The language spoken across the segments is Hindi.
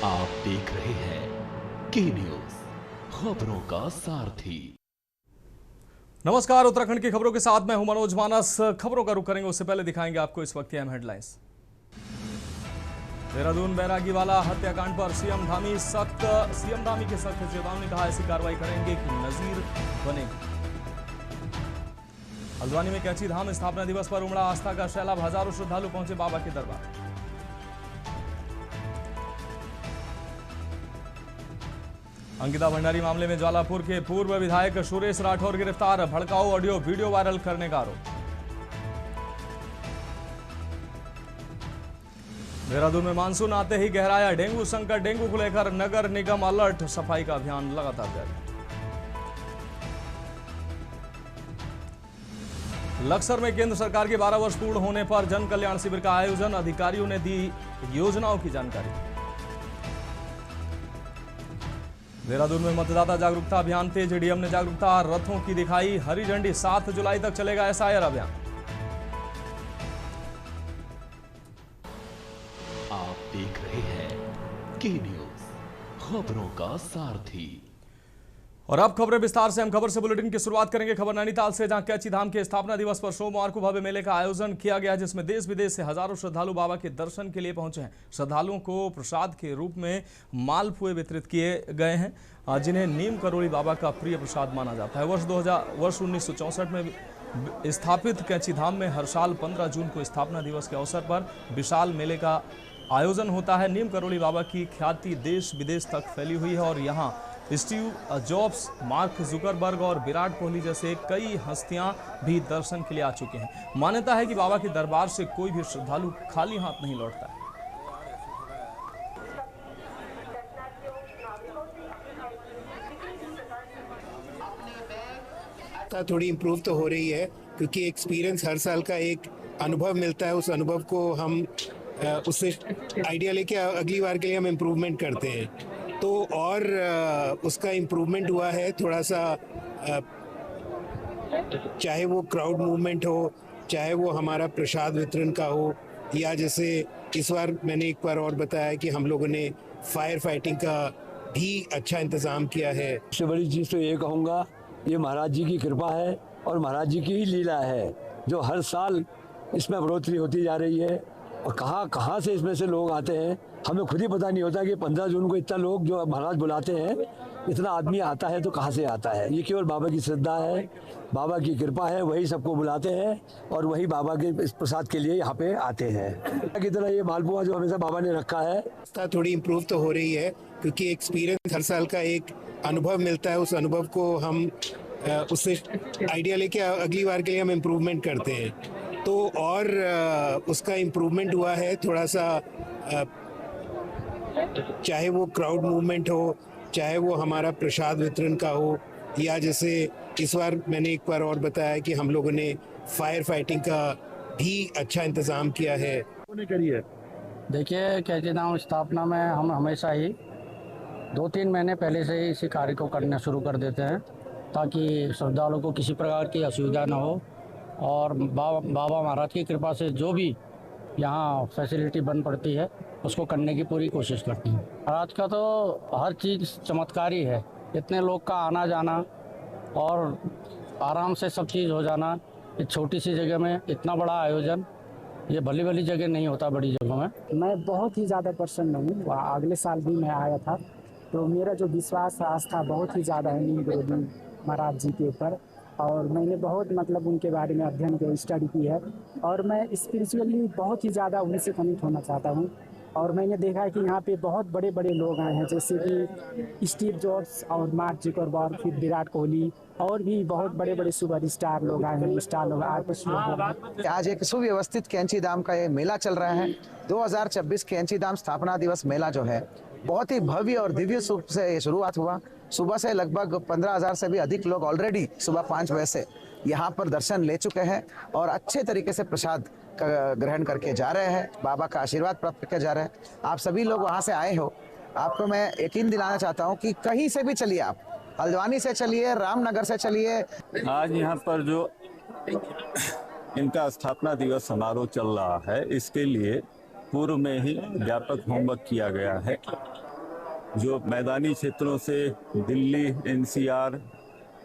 आप देख रहे हैं के न्यूज, खबरों का सारथी। नमस्कार, उत्तराखंड की खबरों के साथ मैं हूं मनोज मानस। खबरों का रुख करेंगे उससे पहले दिखाएंगे आपको इस वक्त की अहम हेडलाइंस। देहरादून बैरागीवाला हत्याकांड पर सीएम धामी की सख्त चेतावनी, कहा ऐसी कार्रवाई करेंगे कि नजीर बनेगी। हल्द्वानी में कैंची धाम स्थापना दिवस पर उमड़ा आस्था का सैलाब, हजारों श्रद्धालु पहुंचे बाबा के दरबार। अंकिता भंडारी मामले में ज्वालापुर के पूर्व विधायक सुरेश राठौर गिरफ्तार, भड़काऊ ऑडियो वीडियो वायरल करने का आरोप। देहरादून में मानसून आते ही गहराया डेंगू संकट, डेंगू को लेकर नगर निगम अलर्ट, सफाई का अभियान लगातार जारी। लक्सर में केंद्र सरकार के 12 वर्ष पूर्ण होने पर जन कल्याण शिविर का आयोजन, अधिकारियों ने दी योजनाओं की जानकारी। देहरादून में मतदाता जागरूकता अभियान तेज, डीएम ने जागरूकता रथों की दिखाई हरी झंडी, 7 जुलाई तक चलेगा एसआईआर अभियान। आप देख रहे हैं के न्यूज, खबरों का सारथी। और अब खबरें विस्तार से। हम खबर से बुलेटिन की शुरुआत करेंगे खबर नैनीताल से, जहां कैंची धाम के स्थापना दिवस पर सोमवार को भव्य मेले का आयोजन किया गया, जिसमें देश विदेश से हजारों श्रद्धालु बाबा के दर्शन के लिए पहुंचे हैं। श्रद्धालुओं को प्रसाद के रूप में मालपुए वितरित किए गए हैं, जिन्हें नीम करोली बाबा का प्रिय प्रसाद माना जाता है। वर्ष 1964 में स्थापित कैंची धाम में हर साल 15 जून को स्थापना दिवस के अवसर पर विशाल मेले का आयोजन होता है। नीम करोली बाबा की ख्याति देश विदेश तक फैली हुई है और यहाँ स्टीव जॉब्स, मार्क जुकरबर्ग और विराट कोहली जैसे कई हस्तियां भी दर्शन के लिए आ चुके हैं। मान्यता है कि बाबा के दरबार से कोई भी श्रद्धालु खाली हाथ नहीं लौटता है। थोड़ी इम्प्रूव तो हो रही है, क्योंकि एक्सपीरियंस हर साल का एक अनुभव मिलता है। उस अनुभव को हम उससे आइडिया लेके अगली बार के लिए हम इम्प्रूवमेंट करते हैं, तो और उसका इम्प्रूवमेंट हुआ है थोड़ा सा। चाहे वो क्राउड मूवमेंट हो, चाहे वो हमारा प्रसाद वितरण का हो, या जैसे इस बार मैंने एक बार और बताया कि हम लोगों ने फायर फाइटिंग का भी अच्छा इंतज़ाम किया है। सबसे बड़ी चीज़ तो ये कहूँगा, ये महाराज जी की कृपा है और महाराज जी की ही लीला है, जो हर साल इसमें बढ़ोतरी होती जा रही है। और कहाँ से इसमें से लोग आते हैं, हमें खुद ही पता नहीं होता कि 15 जून को इतना लोग जो महाराज बुलाते हैं, इतना आदमी आता है तो कहाँ से आता है। ये केवल बाबा की श्रद्धा है, बाबा की कृपा है, वही सबको बुलाते हैं और वही बाबा के इस प्रसाद के लिए यहाँ पे आते हैं। की तरह ये मालपुआ जो हमेशा बाबा ने रखा है, थोड़ी इम्प्रूव तो हो रही है, क्योंकि एक्सपीरियंस हर साल का एक अनुभव मिलता है। उस अनुभव को हम उससे आइडिया लेके अगली बार के लिए हम इम्प्रूवमेंट करते हैं, तो और उसका इम्प्रूवमेंट हुआ है थोड़ा सा। चाहे वो क्राउड मूवमेंट हो, चाहे वो हमारा प्रसाद वितरण का हो, या जैसे इस बार मैंने एक बार और बताया कि हम लोगों ने फायर फाइटिंग का भी अच्छा इंतज़ाम किया है। देखिए, कैंची धाम स्थापना में हम हमेशा ही 2-3 महीने पहले से ही इसी कार्य को करना शुरू कर देते हैं, ताकि श्रद्धालुओं को किसी प्रकार की असुविधा न हो। और बाबा महाराज की कृपा से जो भी यहाँ फैसिलिटी बन पड़ती है, उसको करने की पूरी कोशिश करते हैं। महाराज का तो हर चीज़ चमत्कारी है, इतने लोग का आना जाना और आराम से सब चीज़ हो जाना। एक छोटी सी जगह में इतना बड़ा आयोजन, ये भली भली जगह नहीं होता बड़ी जगहों में। मैं बहुत ही ज़्यादा प्रसन्न हूँ। अगले साल भी मैं आया था, तो मेरा जो विश्वास आस्था बहुत ही ज़्यादा है नीम करोली महाराज जी के ऊपर, और मैंने बहुत उनके बारे में अध्ययन किया, स्टडी की है, और मैं स्पिरिचुअली बहुत ही ज़्यादा उनसे कनेक्ट होना चाहता हूँ। और मैंने देखा है कि यहाँ पे बहुत बड़े बड़े लोग आए हैं, जैसे कि स्टीव जॉब्स और मार्क जुकरबर्ग, फिर विराट कोहली, और भी बहुत बड़े बड़े सुपर स्टार लोग आए हैं, स्टार लोग, आर्टिस्ट लोग। आज एक सुव्यवस्थित कैंची धाम का ये मेला चल रहा है। 2026 कैंची धाम स्थापना दिवस मेला जो है, बहुत ही भव्य और दिव्य रूप से शुरुआत हुआ। सुबह से लगभग 15,000 से भी अधिक लोग ऑलरेडी सुबह 5 बजे से यहाँ पर दर्शन ले चुके हैं और अच्छे तरीके से प्रसाद ग्रहण करके जा रहे हैं, बाबा का आशीर्वाद प्राप्त करके जा रहे हैं। आप सभी लोग वहाँ से आए हो, आपको मैं यकीन दिलाना चाहता हूँ कि कहीं से भी चलिए, आप हल्द्वानी से चलिए, रामनगर से चलिए। आज यहाँ पर जो इनका स्थापना दिवस समारोह चल रहा है, इसके लिए पूर्व में ही व्यापक होमवर्क किया गया है जो मैदानी क्षेत्रों से दिल्ली, एनसीआर,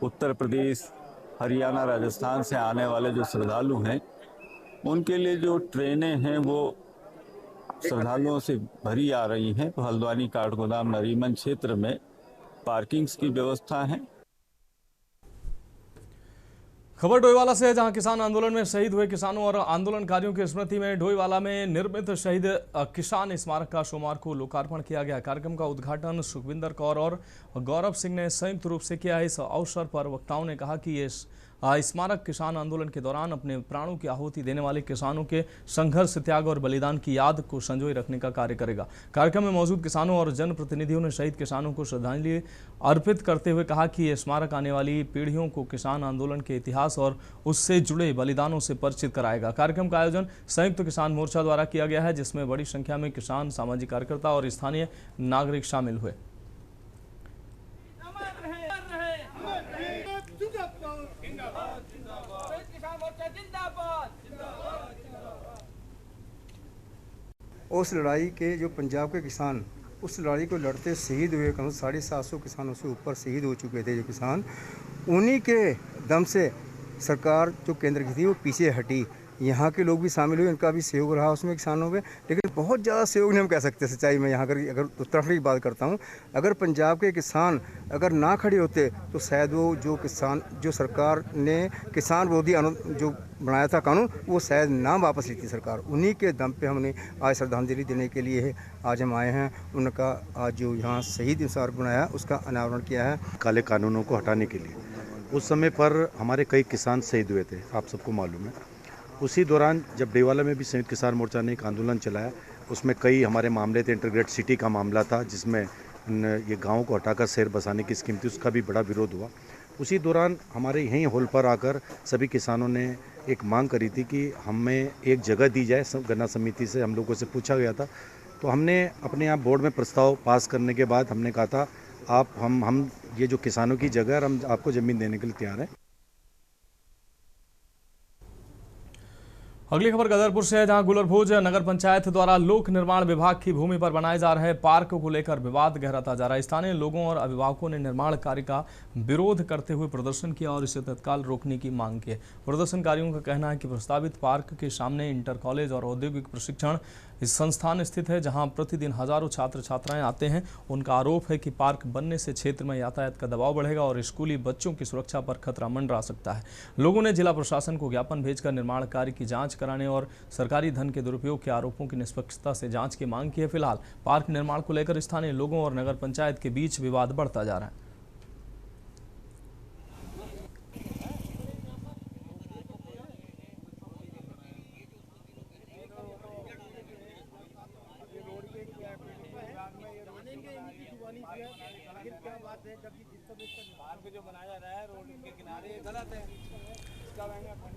उत्तर प्रदेश, हरियाणा, राजस्थान से आने वाले जो श्रद्धालु हैं, उनके लिए जो ट्रेनें हैं वो श्रद्धालुओं से भरी आ रही हैं। तो हल्द्वानी, काठगोदाम, नरीमन क्षेत्र में पार्किंग्स की व्यवस्था है। खबर डोईवाला से है, जहां किसान आंदोलन में शहीद हुए किसानों और आंदोलनकारियों की स्मृति में डोईवाला में निर्मित शहीद किसान स्मारक का सोमवार को लोकार्पण किया गया। कार्यक्रम का उद्घाटन सुखविंदर कौर और गौरव सिंह ने संयुक्त रूप से किया। इस अवसर पर वक्ताओं ने कहा कि ये स्मारक किसान आंदोलन के दौरान अपने प्राणों की आहुति देने वाले किसानों के संघर्ष, त्याग और बलिदान की याद को संजोए रखने का कार्य करेगा। कार्यक्रम में मौजूद किसानों और जनप्रतिनिधियों ने शहीद किसानों को श्रद्धांजलि अर्पित करते हुए कहा कि ये स्मारक आने वाली पीढ़ियों को किसान आंदोलन के इतिहास और उससे जुड़े बलिदानों से परिचित कराएगा। कार्यक्रम का आयोजन संयुक्त किसान मोर्चा द्वारा किया गया है, जिसमें बड़ी संख्या में किसान, सामाजिक कार्यकर्ता और स्थानीय नागरिक शामिल हुए। उस लड़ाई के जो पंजाब के किसान उस लड़ाई को लड़ते शहीद हुए, कम 750 किसानों से ऊपर शहीद हो चुके थे जो किसान, उन्हीं के दम से सरकार जो केंद्र की थी वो पीछे हटी। यहाँ के लोग भी शामिल हुए, इनका भी सहयोग रहा उसमें किसानों में, लेकिन बहुत ज़्यादा सहयोग नहीं हम कह सकते सच्चाई में। यहाँ अगर उत्तराखंड की बात करता हूँ, अगर पंजाब के किसान अगर ना खड़े होते तो शायद वो जो सरकार ने किसान विरोधी जो बनाया था कानून, वो शायद ना वापस लेती सरकार। उन्हीं के दम पे हमने आज श्रद्धांजलि देने के लिए आज हम आए हैं। उनका आज जो यहाँ शहीद स्मारक बनाया उसका अनावरण किया है। काले कानूनों को हटाने के लिए उस समय पर हमारे कई किसान शहीद हुए थे, आप सबको मालूम है। उसी दौरान जब डोईवाला में भी संयुक्त किसान मोर्चा ने एक आंदोलन चलाया, उसमें कई हमारे मामले थे। इंटीग्रेटेड सिटी का मामला था, जिसमें ये गाँव को हटाकर शहर बसाने की स्कीम थी, उसका भी बड़ा विरोध हुआ। उसी दौरान हमारे यहीं हॉल पर आकर सभी किसानों ने एक मांग करी थी कि हमें एक जगह दी जाए। गन्ना समिति से हम लोगों से पूछा गया था, तो हमने अपने यहाँ बोर्ड में प्रस्ताव पास करने के बाद हमने कहा था आप हम ये जो किसानों की जगह है, हम आपको ज़मीन देने के लिए तैयार हैं। अगली खबर गदरपुर से है, जहां गुलरभोज नगर पंचायत द्वारा लोक निर्माण विभाग की भूमि पर बनाए जा रहे पार्क को लेकर विवाद गहराता जा रहा है। स्थानीय लोगों और अभिभावकों ने निर्माण कार्य का विरोध करते हुए प्रदर्शन किया और इसे तत्काल रोकने की मांग की है। प्रदर्शनकारियों का कहना है कि प्रस्तावित पार्क के सामने इंटर कॉलेज और औद्योगिक प्रशिक्षण संस्थान स्थित है, जहां प्रतिदिन हजारों छात्र छात्राएं आते हैं। उनका आरोप है कि पार्क बनने से क्षेत्र में यातायात का दबाव बढ़ेगा और स्कूली बच्चों की सुरक्षा पर खतरा मंडरा सकता है। लोगों ने जिला प्रशासन को ज्ञापन भेजकर निर्माण कार्य की जांच कराने और सरकारी धन के दुरुपयोग के आरोपों की निष्पक्षता से जांच की मांग की है। फिलहाल पार्क निर्माण को लेकर स्थानीय लोगों और नगर पंचायत के बीच विवाद बढ़ता जा रहा है।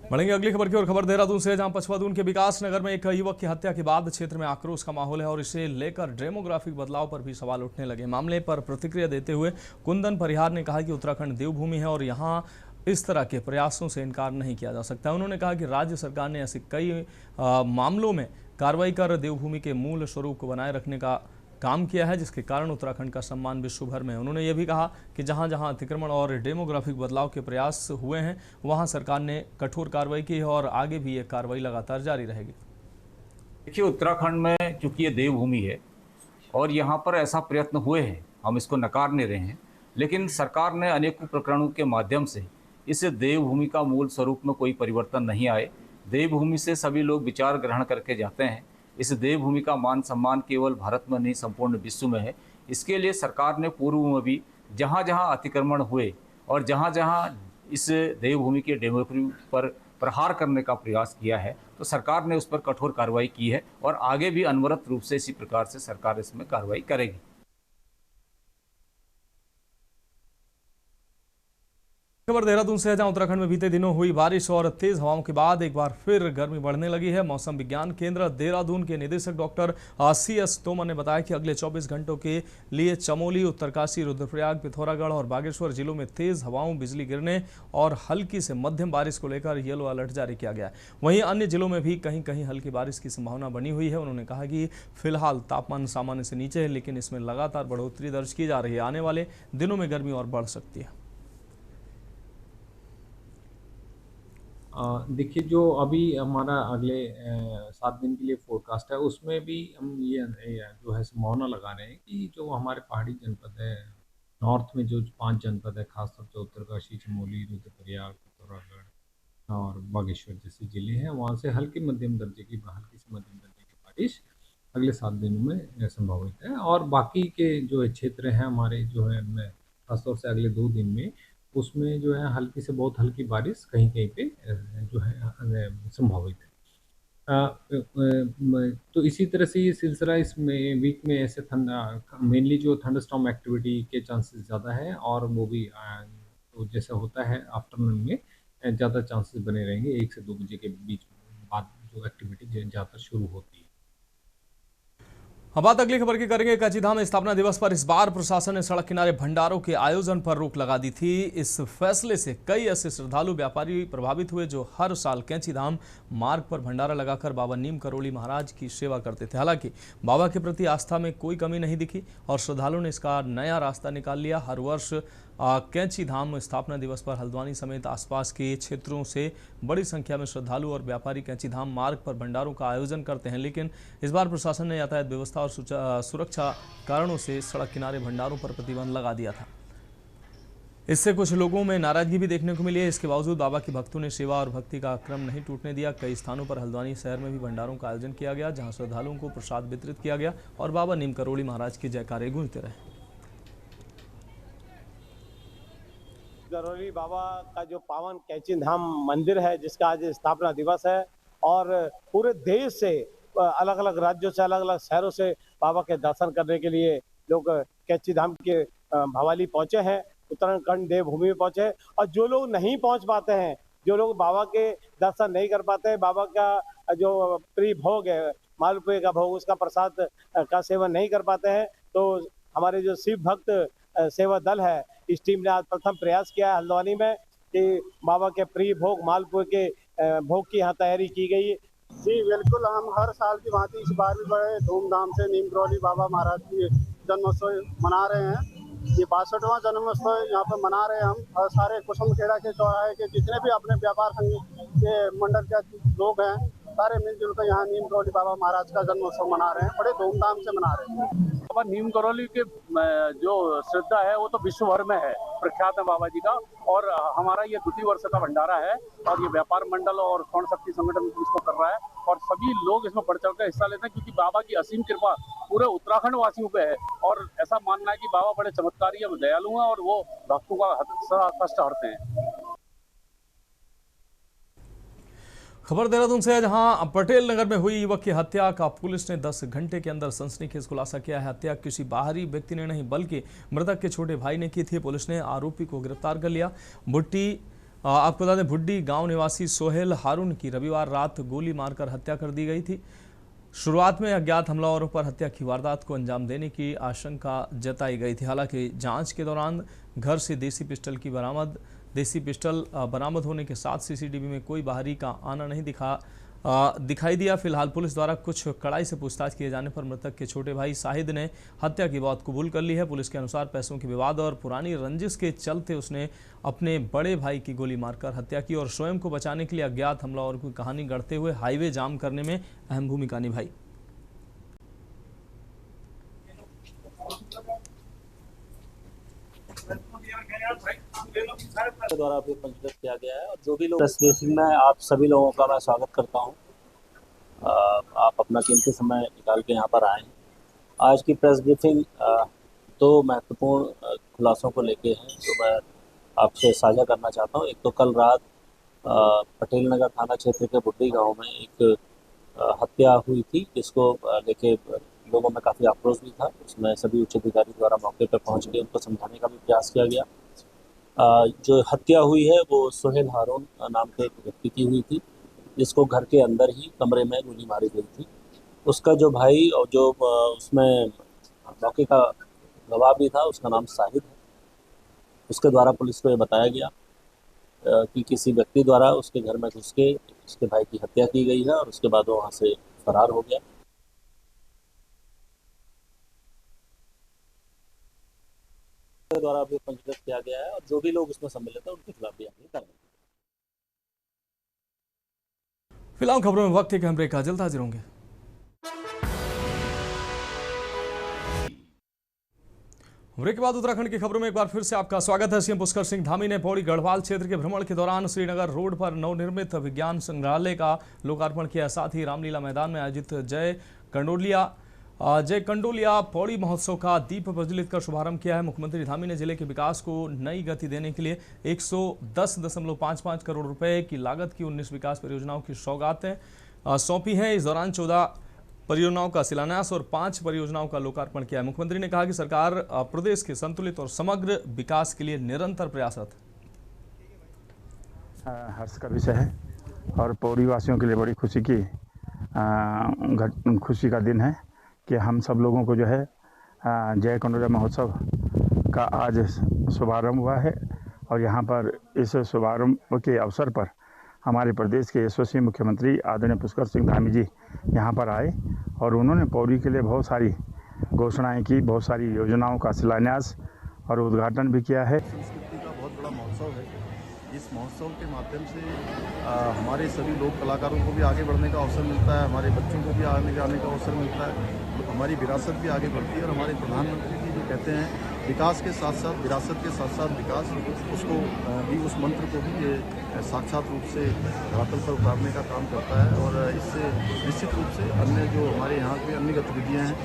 बढ़ेंगे अगली खबर की ओर। खबर देहरादून से, जहां पछवादून के विकास नगर में एक युवक की हत्या के बाद क्षेत्र में आक्रोश का माहौल है और इसे लेकर डेमोग्राफिक बदलाव पर भी सवाल उठने लगे। मामले पर प्रतिक्रिया देते हुए कुंदन परिहार ने कहा कि उत्तराखंड देवभूमि है और यहां इस तरह के प्रयासों से इनकार नहीं किया जा सकता। उन्होंने कहा कि राज्य सरकार ने ऐसे कई मामलों में कार्रवाई कर देवभूमि के मूल स्वरूप को बनाए रखने का काम किया है, जिसके कारण उत्तराखंड का सम्मान विश्व भर में है। उन्होंने ये भी कहा कि जहां जहां अतिक्रमण और डेमोग्राफिक बदलाव के प्रयास हुए हैं, वहां सरकार ने कठोर कार्रवाई की है और आगे भी ये कार्रवाई लगातार जारी रहेगी। देखिए, उत्तराखंड में चूंकि ये देवभूमि है और यहाँ पर ऐसा प्रयत्न हुए हैं, हम इसको नकार नहीं रहे हैं, लेकिन सरकार ने अनेकों प्रकरणों के माध्यम से इस देवभूमि का मूल स्वरूप में कोई परिवर्तन नहीं आए। देवभूमि से सभी लोग विचार ग्रहण करके जाते हैं। इस देवभूमि का मान सम्मान केवल भारत में नहीं, संपूर्ण विश्व में है। इसके लिए सरकार ने पूर्व में भी जहाँ जहाँ अतिक्रमण हुए और जहाँ जहाँ इस देवभूमि के डेमोक्रेसी पर प्रहार करने का प्रयास किया है, तो सरकार ने उस पर कठोर कार्रवाई की है और आगे भी अनवरत रूप से इसी प्रकार से सरकार इसमें कार्रवाई करेगी। खबर देहरादून से है, जहां उत्तराखंड में बीते दिनों हुई बारिश और तेज हवाओं के बाद एक बार फिर गर्मी बढ़ने लगी है। मौसम विज्ञान केंद्र देहरादून के निदेशक डॉक्टर CS तोमर ने बताया कि अगले 24 घंटों के लिए चमोली, उत्तरकाशी, रुद्रप्रयाग, पिथौरागढ़ और बागेश्वर जिलों में तेज हवाओं, बिजली गिरने और हल्की से मध्यम बारिश को लेकर येलो अलर्ट जारी किया गया है। वहीं अन्य जिलों में भी कहीं कहीं हल्की बारिश की संभावना बनी हुई है। उन्होंने कहा कि फिलहाल तापमान सामान्य से नीचे है, लेकिन इसमें लगातार बढ़ोतरी दर्ज की जा रही है। आने वाले दिनों में गर्मी और बढ़ सकती है। देखिए, जो अभी हमारा अगले 7 दिन के लिए फोरकास्ट है, उसमें भी हम ये जो है संभावना लगा रहे हैं कि जो हमारे पहाड़ी जनपद है, नॉर्थ में जो 5 जनपद है, खासतौर से उत्तरकाशी, चमोली, रुद्रप्रयाग, पिथौरागढ़ और बागेश्वर जैसे ज़िले हैं, वहाँ से हल्की से मध्यम दर्जे की बारिश अगले 7 दिनों में संभावित है। और बाकी के जो क्षेत्र हैं हमारे, जो है खासतौर से अगले 2 दिन में, उसमें जो है हल्की से बहुत हल्की बारिश कहीं कहीं पे जो है संभावित है। तो इसी तरह से ये सिलसिला इस वीक में ऐसे मेनली जो थंडरस्टॉर्म एक्टिविटी के चांसेस ज़्यादा है, और वो भी तो जैसा होता है आफ्टरनून में ज़्यादा चांसेस बने रहेंगे। 1 से 2 बजे के बीच बाद जो एक्टिविटी ज़्यादा शुरू होती है। अब बात अगली खबर की करेंगे। कैंचीधाम स्थापना दिवस पर इस बार प्रशासन ने सड़क किनारे भंडारों के आयोजन पर रोक लगा दी थी। इस फैसले से कई ऐसे श्रद्धालु व्यापारी प्रभावित हुए जो हर साल कैंचीधाम मार्ग पर भंडारा लगाकर बाबा नीम करोली महाराज की सेवा करते थे। हालांकि बाबा के प्रति आस्था में कोई कमी नहीं दिखी और श्रद्धालुओं ने इसका नया रास्ता निकाल लिया। हर वर्ष कैंचीधाम स्थापना दिवस पर हल्द्वानी समेत आसपास के क्षेत्रों से बड़ी संख्या में श्रद्धालु और व्यापारी कैंचीधाम मार्ग पर भंडारों का आयोजन करते हैं, लेकिन इस बार प्रशासन ने यातायात व्यवस्था और सुरक्षा कारणों से सड़क किनारे भंडारों पर प्रतिबंध लगा दिया था। इससे कुछ लोगों में नाराजगी भी देखने को मिली है। इसके बावजूद बाबा के भक्तों ने सेवा और भक्ति का क्रम नहीं टूटने दिया। कई स्थानों पर हल्द्वानी शहर में भी भंडारों का आयोजन किया गया, जहां श्रद्धालुओं को प्रसाद वितरित किया गया और बाबा नीम करोली महाराज की जयकारे गूंजते रहे। करोली बाबा का जो पावन कैंचीधाम मंदिर है, जिसका आज स्थापना दिवस है, और पूरे देश से अलग अलग राज्यों से, अलग अलग शहरों से बाबा के दर्शन करने के लिए लोग कैंचीधाम के भवाली पहुंचे हैं, उत्तराखंड देवभूमि में पहुंचे। और जो लोग नहीं पहुंच पाते हैं, जो लोग बाबा के दर्शन नहीं कर पाते हैं, बाबा का जो प्रिय भोग है, मालपुए का भोग, उसका प्रसाद का सेवन नहीं कर पाते हैं, तो हमारे जो शिव भक्त सेवा दल है, इस टीम ने आज प्रथम प्रयास किया है हल्द्वानी में कि बाबा के प्रिय भोग, मालपुए के भोग की यहाँ तैयारी की गई। जी बिल्कुल, हम हर साल की भांति इस बार भी बड़े धूमधाम से नीम करोली बाबा महाराज की जन्मोत्सव मना रहे हैं। ये 62वां जन्मोत्सव यहाँ पे मना रहे हैं हम, और सारे कुसुमखेड़ा के चौराहे के जितने भी अपने व्यापार संघ के मंडल के लोग हैं, सारे मिलजुल कर यहाँ नीम करोली बाबा महाराज का जन्मोत्सव मना रहे हैं, बड़े धूमधाम से मना रहे हैं। बाबा नीम करोली के जो श्रद्धा है वो तो विश्व भर में है, प्रख्यात है बाबा जी का, और हमारा ये 2 वर्ष का भंडारा है, और ये व्यापार मंडल और स्वर्ण शक्ति संगठन इसको कर रहा है, और सभी लोग इसमें बढ़ चढ़ कर हिस्सा लेते हैं, क्योंकि बाबा की असीम कृपा पूरे उत्तराखंड वासियों पे है। और ऐसा मानना है कि बाबा बड़े चमत्कारी है, दयालु हैं, और वो भक्तों का कष्ट हरते हैं। खबर देहरादून से है, जहां पटेल नगर में हुई युवक की हत्या का पुलिस ने 10 घंटे के अंदर सनसनीखेज खुलासा किया है। हत्या किसी बाहरी व्यक्ति ने नहीं बल्कि मृतक के छोटे भाई ने की थी। पुलिस ने आरोपी को गिरफ्तार कर लिया। आपको बता दें, भुड्डी गांव निवासी सोहेल हारून की रविवार रात गोली मारकर हत्या कर दी गई थी। शुरुआत में अज्ञात हमलावरों पर हत्या की वारदात को अंजाम देने की आशंका जताई गई थी। हालांकि जांच के दौरान घर से देसी पिस्टल बरामद होने के साथ सीसीटीवी में कोई बाहरी का आना नहीं दिखाई दिया। फिलहाल पुलिस द्वारा कुछ कड़ाई से पूछताछ किए जाने पर मृतक के छोटे भाई शाहिद ने हत्या की बात कबूल कर ली है। पुलिस के अनुसार पैसों के विवाद और पुरानी रंजिश के चलते उसने अपने बड़े भाई की गोली मारकर हत्या की और स्वयं को बचाने के लिए अज्ञात हमलावरों की कहानी गढ़ते हुए हाईवे जाम करने में अहम भूमिका निभाई। द्वारा भी पंजीकृत किया गया है, और जो भी लोग प्रेस ब्रीफिंग में आप सभी लोगों का मैं स्वागत करता हूं। आप अपना कीमती समय निकाल के यहां पर आए हैं। आज की प्रेस ब्रीफिंग 2 महत्वपूर्ण खुलासों को लेके है, जो मैं आपसे साझा करना चाहता हूं। एक तो कल रात पटेल नगर थाना क्षेत्र के भुड्डी गाँव में एक हत्या हुई थी, जिसको लेके लोगों में काफ़ी आक्रोश भी था। उसमें सभी उच्च अधिकारी द्वारा मौके पर पहुँच के उनको समझाने का भी प्रयास किया गया। जो हत्या हुई है वो सोहेल हारून नाम के एक व्यक्ति की हुई थी, जिसको घर के अंदर ही कमरे में गोली मारी गई थी। उसका जो भाई और जो उसमें मौके का गवाह भी था, उसका नाम साहिद है। उसके द्वारा पुलिस को ये बताया गया कि किसी व्यक्ति द्वारा उसके घर में घुस के उसके भाई की हत्या की गई है और उसके बाद वो वहाँ से फरार हो गया। द्वारा अभी पंजीकृत किया गया है और जो भी लोग इसमें सम्मिलित हैं उनके खिलाफ भी आगे कार्रवाई। फिलहाल खबरों में वक्त एक ब्रेक का, जल्द हाजिर होंगे। ब्रेक के बाद उत्तराखंड की खबरों में एक बार फिर से आपका स्वागत है। सीएम पुष्कर सिंह धामी ने पौड़ी गढ़वाल क्षेत्र के भ्रमण के दौरान श्रीनगर रोड पर नवनिर्मित विज्ञान संग्रहालय का लोकार्पण किया। साथ ही रामलीला मैदान में आयोजित जय कंडोलिया पौड़ी महोत्सव का दीप प्रज्वलित कर शुभारंभ किया है। मुख्यमंत्री धामी ने जिले के विकास को नई गति देने के लिए 110.55 करोड़ रुपए की लागत की 19 विकास परियोजनाओं की सौगातें सौंपी हैं। इस दौरान 14 परियोजनाओं का शिलान्यास और 5 परियोजनाओं का लोकार्पण किया है। मुख्यमंत्री ने कहा कि सरकार प्रदेश के संतुलित और समग्र विकास के लिए निरंतर प्रयासरत है। हर्ष का विषय है और पौड़ी वासियों के लिए बड़ी खुशी का दिन है कि हम सब लोगों को जो है जय कंडोलिया महोत्सव का आज शुभारंभ हुआ है और यहाँ पर इस शुभारंभ के अवसर पर हमारे प्रदेश के यशस्वी मुख्यमंत्री आदरणीय पुष्कर सिंह धामी जी यहाँ पर आए और उन्होंने पौड़ी के लिए बहुत सारी घोषणाएं की, बहुत सारी योजनाओं का शिलान्यास और उद्घाटन भी किया है। संस्कृति का बहुत बड़ा महोत्सव है। इस महोत्सव के माध्यम से हमारे सभी लोक कलाकारों को भी आगे बढ़ने का अवसर मिलता है, हमारे बच्चों को भी आने का अवसर मिलता है, तो हमारी विरासत भी आगे बढ़ती है और हमारे प्रधानमंत्री जी जो कहते हैं विकास के साथ साथ विरासत के साथ साथ विकास, उसको भी उस मंत्र को भी ये साक्षात रूप से धरातल पर उतारने का काम करता है और इससे निश्चित रूप से अन्य जो हमारे यहाँ की अन्य गतिविधियाँ हैं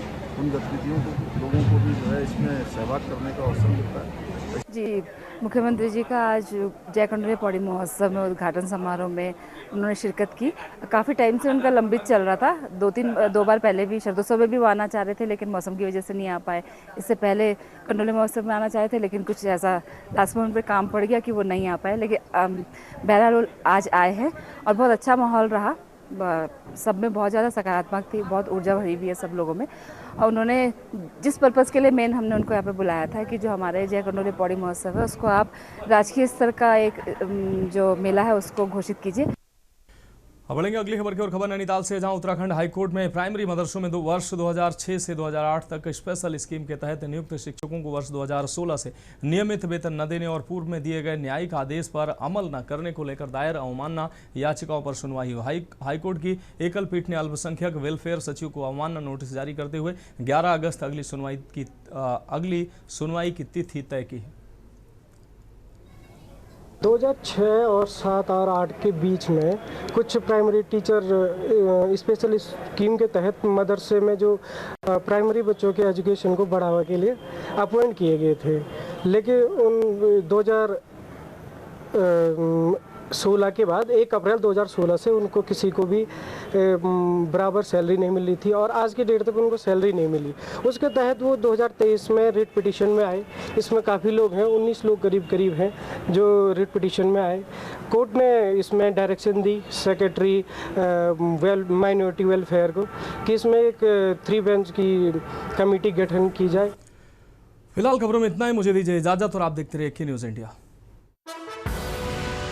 उन गतिविधियों को लोगों को भी जो है इसमें सहभाग करने का अवसर मिलता है। जी, मुख्यमंत्री जी का आज जय कंडोलिया पौड़ी महोत्सव में उद्घाटन समारोह में उन्होंने शिरकत की। काफ़ी टाइम से उनका लंबित चल रहा था। दो बार पहले भी शरदोत्सव में भी वो आना चाह रहे थे लेकिन मौसम की वजह से नहीं आ पाए। इससे पहले कंडोलिया महोत्सव में आना चाहे थे लेकिन कुछ ऐसा लास्ट मोमेंट पे काम पड़ गया कि वो नहीं आ पाए, लेकिन बहरहाल आज आए हैं और बहुत अच्छा माहौल रहा। सब में बहुत ज़्यादा सकारात्मक थी, बहुत ऊर्जा भरी भी है सब लोगों में। और उन्होंने जिस पर्पज़ के लिए मेन हमने उनको यहाँ पे बुलाया था कि जो हमारे जय कंडोलिया पौड़ी महोत्सव है उसको आप राजकीय स्तर का एक जो मेला है उसको घोषित कीजिए। अब बढ़ेंगे अगली खबर की और। खबर नैनीताल से, जहां उत्तराखंड हाईकोर्ट में प्राइमरी मदरसों में वर्ष 2006 से 2008 तक स्पेशल स्कीम के तहत नियुक्त शिक्षकों को वर्ष 2016 से नियमित वेतन न देने और पूर्व में दिए गए न्यायिक आदेश पर अमल न करने को लेकर दायर अवमानना याचिकाओं पर सुनवाई हुई। हाईकोर्ट की एकल पीठ ने अल्पसंख्यक वेलफेयर सचिव को अवमानना नोटिस जारी करते हुए 11 अगस्त अगली सुनवाई की तिथि तय की है। 2006 और 7 और 8 के बीच में कुछ प्राइमरी टीचर स्पेशल स्कीम के तहत मदरसे में जो प्राइमरी बच्चों के एजुकेशन को बढ़ावा के लिए अपॉइंट किए गए थे, लेकिन उन 2016 के बाद 1 अप्रैल 2016 से उनको किसी को भी बराबर सैलरी नहीं मिली थी और आज की डेट तक उनको सैलरी नहीं मिली। उसके तहत वो 2023 में रिट पिटीशन में आए। इसमें काफ़ी लोग हैं, 19 लोग करीब हैं जो रिट पिटीशन में आए। कोर्ट ने इसमें डायरेक्शन दी सेक्रेटरी माइनॉरिटी वेलफेयर को कि इसमें एक 3 बेंच की कमेटी गठन की जाए। फिलहाल खबरों में इतना ही। मुझे दीजिए इजाजत और आप देखते रहिए की न्यूज़ इंडिया।